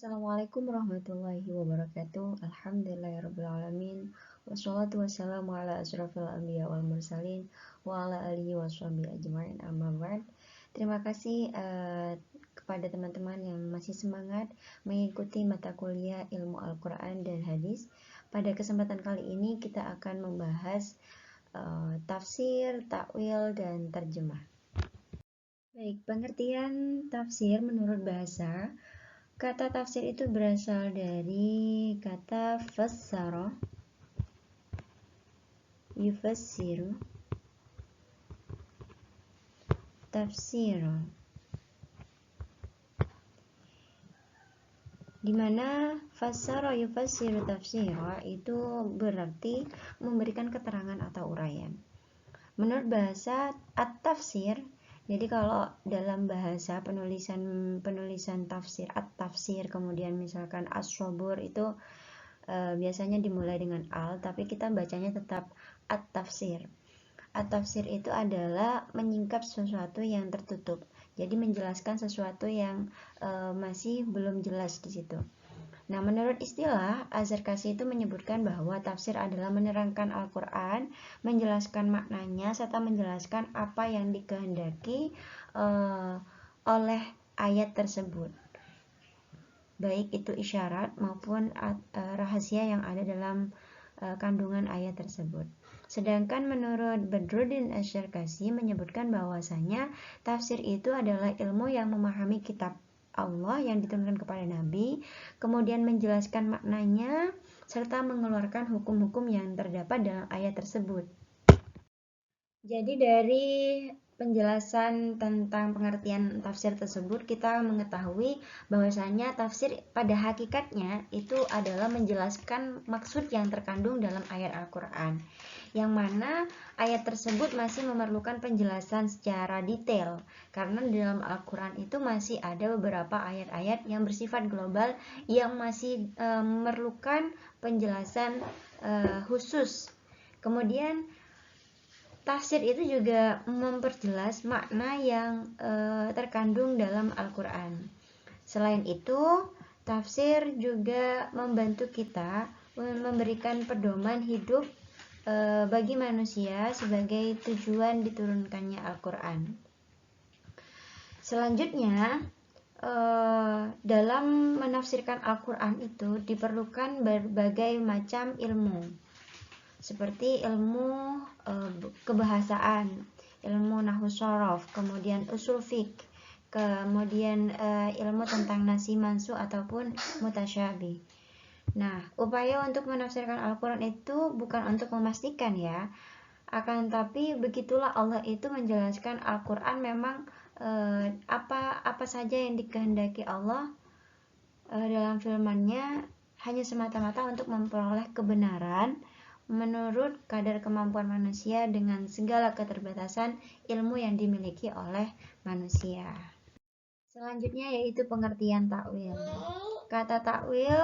Assalamualaikum warahmatullahi wabarakatuh. Alhamdulillahirrabbilalamin. Wassalatu wassalamu ala asyrafil anbiya wal mursalin wa ala alihi washabihi ajma'in amma ba'd. Terima kasih kepada teman-teman yang masih semangat mengikuti mata kuliah ilmu Al-Quran dan hadis. Pada kesempatan kali ini kita akan membahas tafsir, takwil, dan terjemah. Baik, pengertian tafsir menurut bahasa. Kata tafsir itu berasal dari kata fassara, yufassiru, tafsira, dimana fassara yufassiru tafsira itu berarti memberikan keterangan atau uraian. Menurut bahasa at-tafsir, jadi kalau dalam bahasa penulisan tafsir, at-tafsir, kemudian misalkan as-sobur itu biasanya dimulai dengan al, tapi kita bacanya tetap at-tafsir. At-tafsir itu adalah menyingkap sesuatu yang tertutup. Jadi menjelaskan sesuatu yang masih belum jelas di situ. Nah, menurut istilah, Az-Zarkashi itu menyebutkan bahwa tafsir adalah menerangkan Al-Quran, menjelaskan maknanya, serta menjelaskan apa yang dikehendaki oleh ayat tersebut. Baik itu isyarat maupun rahasia yang ada dalam kandungan ayat tersebut. Sedangkan menurut Badruddin Az-Zarkashi menyebutkan bahwasanya tafsir itu adalah ilmu yang memahami kitab Allah yang diturunkan kepada Nabi, kemudian menjelaskan maknanya, serta mengeluarkan hukum-hukum yang terdapat dalam ayat tersebut. Jadi dari penjelasan tentang pengertian tafsir tersebut, kita mengetahui bahwasanya tafsir pada hakikatnya itu adalah menjelaskan maksud yang terkandung dalam ayat Al-Quran, yang mana ayat tersebut masih memerlukan penjelasan secara detail, karena di dalam Al-Quran itu masih ada beberapa ayat-ayat yang bersifat global yang masih memerlukan penjelasan khusus. Kemudian tafsir itu juga memperjelas makna yang terkandung dalam Al-Quran. Selain itu, tafsir juga membantu kita memberikan pedoman hidup bagi manusia sebagai tujuan diturunkannya Al-Quran. Selanjutnya, dalam menafsirkan Al-Quran itu diperlukan berbagai macam ilmu, seperti ilmu kebahasaan, ilmu nahwu shorof, kemudian usul fiqh, kemudian ilmu tentang nasi mansu ataupun mutasyabih. Nah, upaya untuk menafsirkan Al-Quran itu bukan untuk memastikan ya, akan tapi begitulah Allah itu menjelaskan Al-Quran memang apa saja yang dikehendaki Allah dalam firman-Nya hanya semata-mata untuk memperoleh kebenaran menurut kadar kemampuan manusia dengan segala keterbatasan ilmu yang dimiliki oleh manusia. Selanjutnya yaitu pengertian takwil. Kata takwil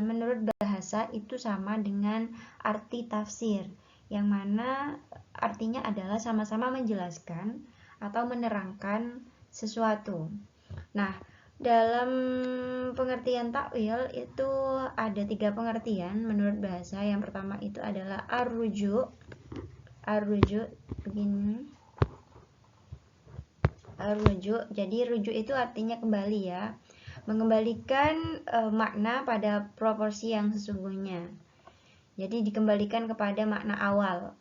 menurut bahasa itu sama dengan arti tafsir, yang mana artinya adalah sama-sama menjelaskan atau menerangkan sesuatu. Nah, dalam pengertian takwil itu ada 3 pengertian menurut bahasa. Yang pertama itu adalah ar-ruju'. Ar-ruju' begini. Ar-ruju'. Jadi rujuk itu artinya kembali ya. Mengembalikan makna pada proporsi yang sesungguhnya. Jadi dikembalikan kepada makna awal.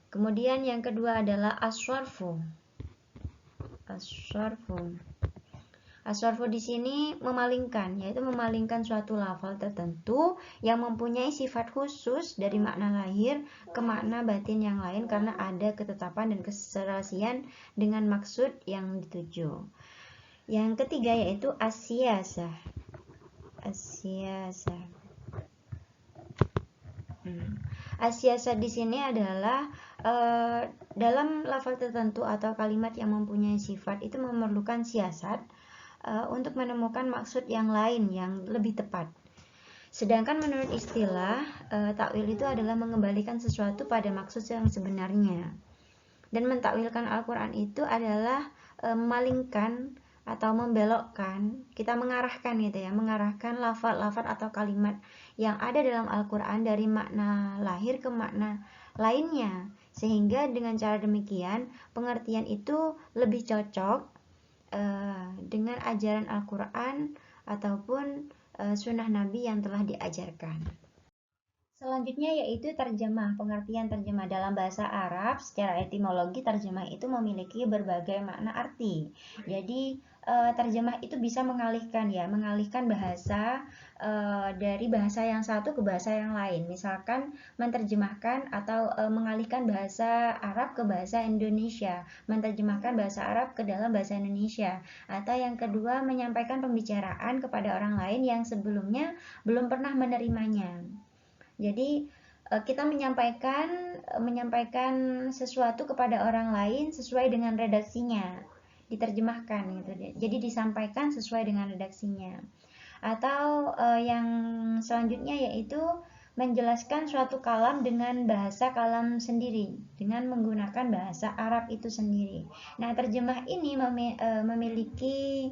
Kemudian yang kedua adalah as-sarfu. As-sarfu. As-sarfu di sini memalingkan, yaitu memalingkan suatu lafal tertentu yang mempunyai sifat khusus dari makna lahir ke makna batin yang lain karena ada ketetapan dan keserasian dengan maksud yang dituju. Yang ketiga yaitu as-siyasah. As-siyasah. As-siyasah di sini adalah dalam lafal tertentu atau kalimat yang mempunyai sifat itu memerlukan siasat untuk menemukan maksud yang lain yang lebih tepat. Sedangkan menurut istilah, takwil itu adalah mengembalikan sesuatu pada maksud yang sebenarnya. Dan mentakwilkan Al-Quran itu adalah memalingkan atau membelokkan, kita mengarahkan gitu ya, mengarahkan lafaz-lafaz atau kalimat yang ada dalam Al-Quran dari makna lahir ke makna lainnya, sehingga dengan cara demikian pengertian itu lebih cocok dengan ajaran Al-Quran ataupun sunnah Nabi yang telah diajarkan. Selanjutnya yaitu terjemah. Pengertian terjemah dalam bahasa Arab secara etimologi terjemah itu memiliki berbagai makna arti. Jadi terjemah itu bisa mengalihkan ya, mengalihkan bahasa dari bahasa yang satu ke bahasa yang lain. Misalkan menerjemahkan atau mengalihkan bahasa Arab ke bahasa Indonesia, menerjemahkan bahasa Arab ke dalam bahasa Indonesia. Atau yang kedua menyampaikan pembicaraan kepada orang lain yang sebelumnya belum pernah menerimanya. Jadi kita menyampaikan sesuatu kepada orang lain sesuai dengan redaksinya, diterjemahkan gitu. Jadi disampaikan sesuai dengan redaksinya. Atau yang selanjutnya yaitu menjelaskan suatu kalam dengan bahasa kalam sendiri dengan menggunakan bahasa Arab itu sendiri. Nah, terjemah ini memiliki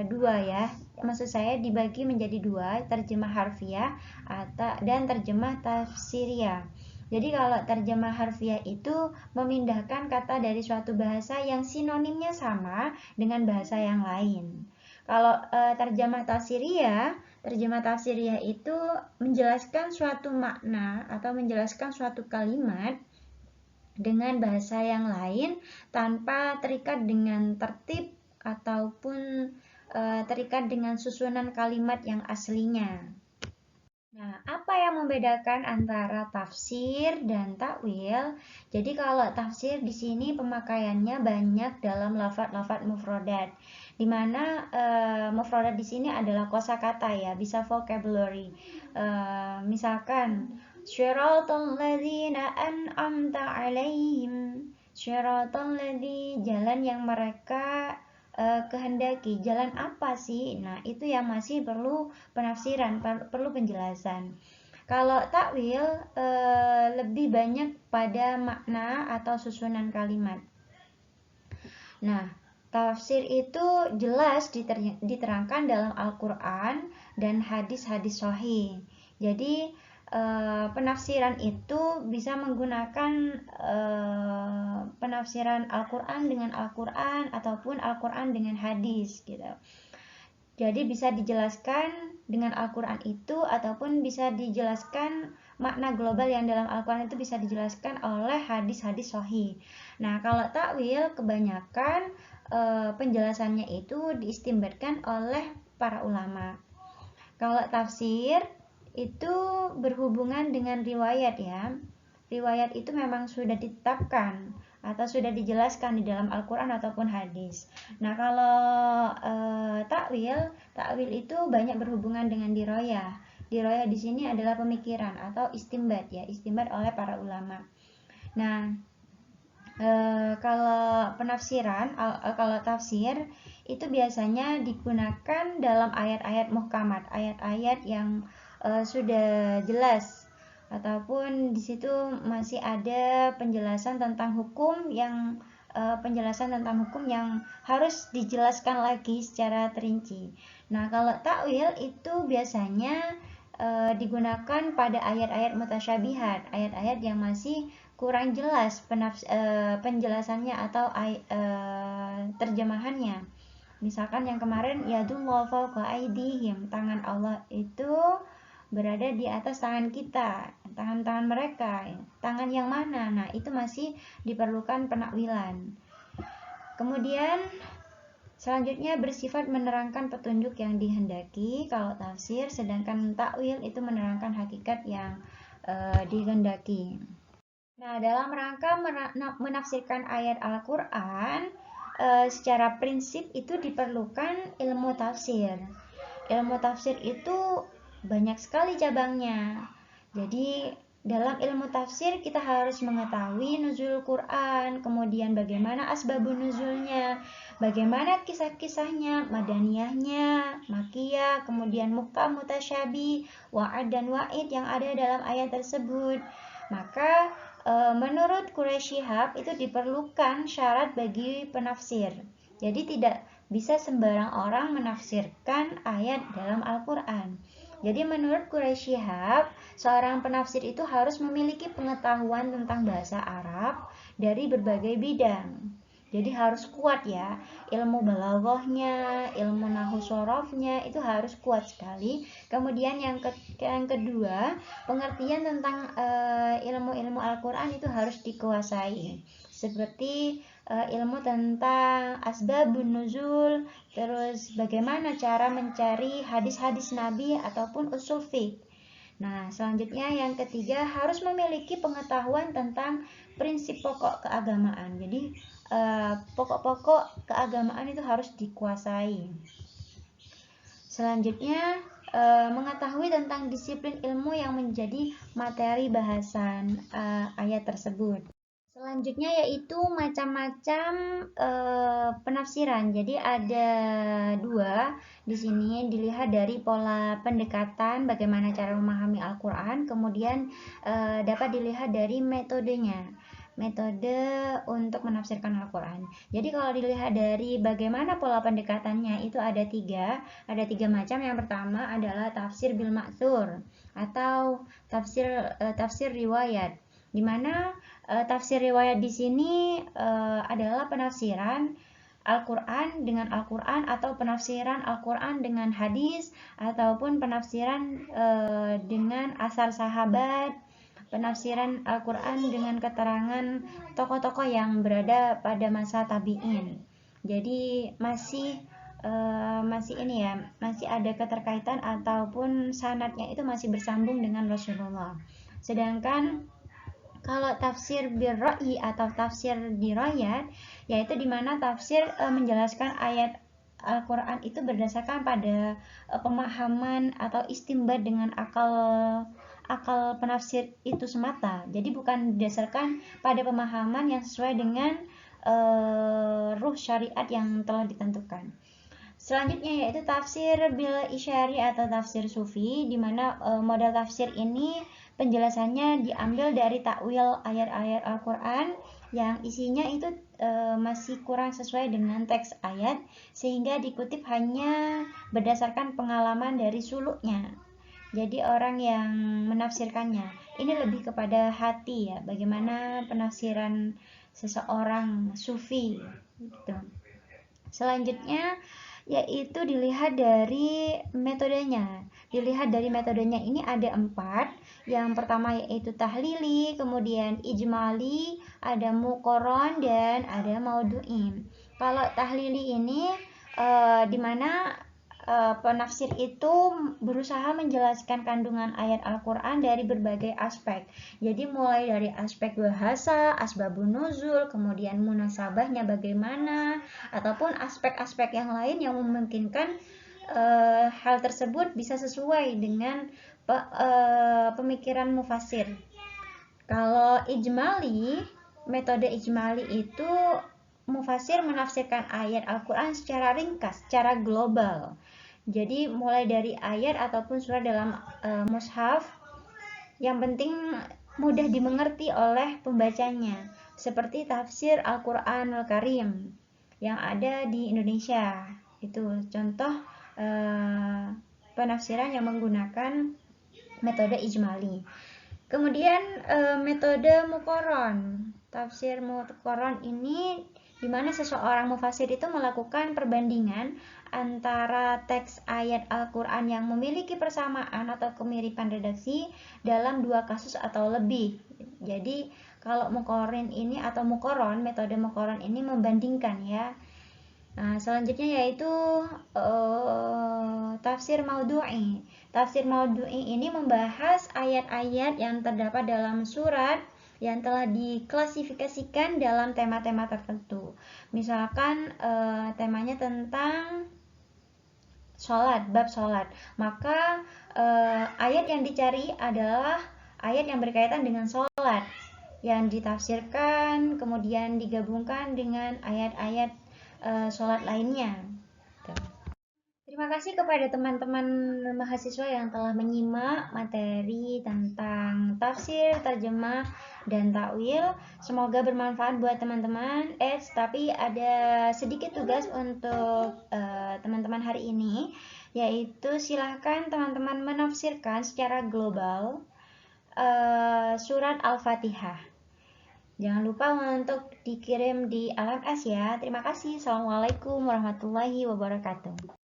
dua ya, maksud saya dibagi menjadi dua, terjemah harfiah dan terjemah tafsiriah. Jadi kalau terjemah harfiah itu memindahkan kata dari suatu bahasa yang sinonimnya sama dengan bahasa yang lain. Kalau terjemah tafsiriah itu menjelaskan suatu makna atau menjelaskan suatu kalimat dengan bahasa yang lain tanpa terikat dengan tertib ataupun terikat dengan susunan kalimat yang aslinya. Nah, apa yang membedakan antara tafsir dan takwil? Jadi kalau tafsir di sini pemakaiannya banyak dalam lafaz-lafaz mufradat, di mana mufradat di sini adalah kosakata ya, bisa vocabulary. Misalkan syiratal ladzina an'amta 'alaihim. Syiratal ladzi, jalan yang mereka kehendaki. Jalan apa sih? Nah, itu yang masih perlu penafsiran, perlu penjelasan. Kalau takwil lebih banyak pada makna atau susunan kalimat. Nah, tafsir itu jelas diterangkan dalam Al-Quran dan hadis-hadis sahih. Jadi penafsiran itu bisa menggunakan penafsiran Al-Quran dengan Al-Quran ataupun Al-Quran dengan hadis gitu. Jadi bisa dijelaskan dengan Al-Quran itu ataupun bisa dijelaskan makna global yang dalam Al-Quran itu bisa dijelaskan oleh hadis-hadis sahih. Nah, kalau takwil kebanyakan penjelasannya itu diistimbatkan oleh para ulama. Kalau tafsir itu berhubungan dengan riwayat ya. Riwayat itu memang sudah ditetapkan atau sudah dijelaskan di dalam Al-Quran ataupun hadis. Nah, kalau takwil itu banyak berhubungan dengan diroyah. Diroyah di sini adalah pemikiran atau istimbat ya, istimbat oleh para ulama. Nah, kalau kalau tafsir itu biasanya digunakan dalam ayat-ayat muhkamat, ayat-ayat yang sudah jelas, ataupun di situ masih ada penjelasan tentang hukum yang harus dijelaskan lagi secara terinci. Nah, kalau takwil itu biasanya digunakan pada ayat-ayat mutasyabihat, ayat-ayat yang masih kurang jelas penjelasannya atau terjemahannya. Misalkan yang kemarin yadullah fawqa aydihim, tangan Allah itu berada di atas tangan kita, tangan-tangan mereka, tangan yang mana? Nah, itu masih diperlukan penakwilan. Kemudian selanjutnya bersifat menerangkan petunjuk yang dihendaki kalau tafsir, sedangkan takwil itu menerangkan hakikat yang dihendaki. Nah, dalam rangka menafsirkan ayat Al-Quran, secara prinsip itu diperlukan ilmu tafsir. Ilmu tafsir itu banyak sekali cabangnya. Jadi dalam ilmu tafsir kita harus mengetahui nuzul Quran, kemudian bagaimana asbabun nuzulnya, bagaimana kisah-kisahnya, madaniyahnya, makiyah, kemudian muhkam, mutasyabi, wa'ad dan wa'id yang ada dalam ayat tersebut. Maka menurut Quraisy Shihab itu diperlukan syarat bagi penafsir. Jadi tidak bisa sembarang orang menafsirkan ayat dalam Al-Quran. Jadi menurut Quraisy Shihab, seorang penafsir itu harus memiliki pengetahuan tentang bahasa Arab dari berbagai bidang. Jadi harus kuat ya, ilmu balaghahnya, ilmu nahwu sorofnya itu harus kuat sekali. Kemudian yang kedua, pengertian tentang ilmu-ilmu Al-Quran itu harus dikuasai. Seperti ilmu tentang asbabun nuzul, terus bagaimana cara mencari hadis-hadis Nabi ataupun usul fiqh. Nah, selanjutnya yang ketiga harus memiliki pengetahuan tentang prinsip pokok keagamaan. Jadi pokok-pokok keagamaan itu harus dikuasai. Selanjutnya mengetahui tentang disiplin ilmu yang menjadi materi bahasan ayat tersebut. Selanjutnya yaitu macam-macam penafsiran. Jadi ada dua di sini, dilihat dari pola pendekatan bagaimana cara memahami Al-Quran, kemudian dapat dilihat dari metodenya, metode untuk menafsirkan Al-Quran. Jadi kalau dilihat dari bagaimana pola pendekatannya itu ada tiga macam. Yang pertama adalah tafsir bil ma'thur atau tafsir riwayat, di mana tafsir riwayat di sini adalah penafsiran Al-Quran dengan Al-Quran atau penafsiran Al-Quran dengan hadis ataupun penafsiran dengan asar sahabat, penafsiran Al-Quran dengan keterangan tokoh-tokoh yang berada pada masa tabi'in. Jadi masih ini ya, masih ada keterkaitan ataupun sanadnya itu masih bersambung dengan Rasulullah. Sedangkan kalau tafsir birra'yi atau tafsir dirayat, yaitu di mana tafsir menjelaskan ayat Al-Quran itu berdasarkan pada pemahaman atau istinbat dengan akal penafsir itu semata. Jadi bukan berdasarkan pada pemahaman yang sesuai dengan ruh syariat yang telah ditentukan. Selanjutnya yaitu tafsir bil isyari atau tafsir sufi, di mana model tafsir ini penjelasannya diambil dari takwil ayat-ayat Al-Quran yang isinya itu masih kurang sesuai dengan teks ayat, sehingga dikutip hanya berdasarkan pengalaman dari suluknya. Jadi orang yang menafsirkannya ini lebih kepada hati ya, bagaimana penafsiran seseorang sufi gitu. Selanjutnya yaitu dilihat dari metodenya. Dilihat dari metodenya ini ada 4. Yang pertama yaitu tahlili, kemudian ijmali, ada muqarron, dan ada maudu'in. Kalau tahlili ini di mana penafsir itu berusaha menjelaskan kandungan ayat Al-Quran dari berbagai aspek. Jadi mulai dari aspek bahasa, asbabun nuzul, kemudian munasabahnya bagaimana, ataupun aspek-aspek yang lain yang memungkinkan hal tersebut bisa sesuai dengan pemikiran mufasir. Kalau ijmali, metode ijmali itu mufasir menafsirkan ayat Al-Quran secara ringkas, secara global. Jadi mulai dari ayat ataupun surat dalam mushaf, yang penting mudah dimengerti oleh pembacanya, seperti tafsir Al-Quranul Karim yang ada di Indonesia. Itu contoh penafsiran yang menggunakan metode ijmali. Kemudian metode muqarron. Tafsir muqarron ini di mana seseorang mufasir itu melakukan perbandingan antara teks ayat Al-Quran yang memiliki persamaan atau kemiripan redaksi dalam 2 kasus atau lebih. Jadi kalau muqarron ini atau muqarron, metode muqarron ini membandingkan ya. Nah, selanjutnya yaitu tafsir maudu'i. Tafsir maudu'i ini membahas ayat-ayat yang terdapat dalam surat yang telah diklasifikasikan dalam tema-tema tertentu. Misalkan temanya tentang sholat, bab sholat, maka ayat yang dicari adalah ayat yang berkaitan dengan sholat, yang ditafsirkan kemudian digabungkan dengan ayat-ayat sholat lainnya. Terima kasih kepada teman-teman mahasiswa yang telah menyimak materi tentang tafsir, terjemah, dan takwil. Semoga bermanfaat buat teman-teman. Tapi ada sedikit tugas untuk teman-teman hari ini, yaitu silahkan teman-teman menafsirkan secara global surat Al-Fatihah. Jangan lupa untuk dikirim di LMS ya. Terima kasih. Assalamualaikum warahmatullahi wabarakatuh.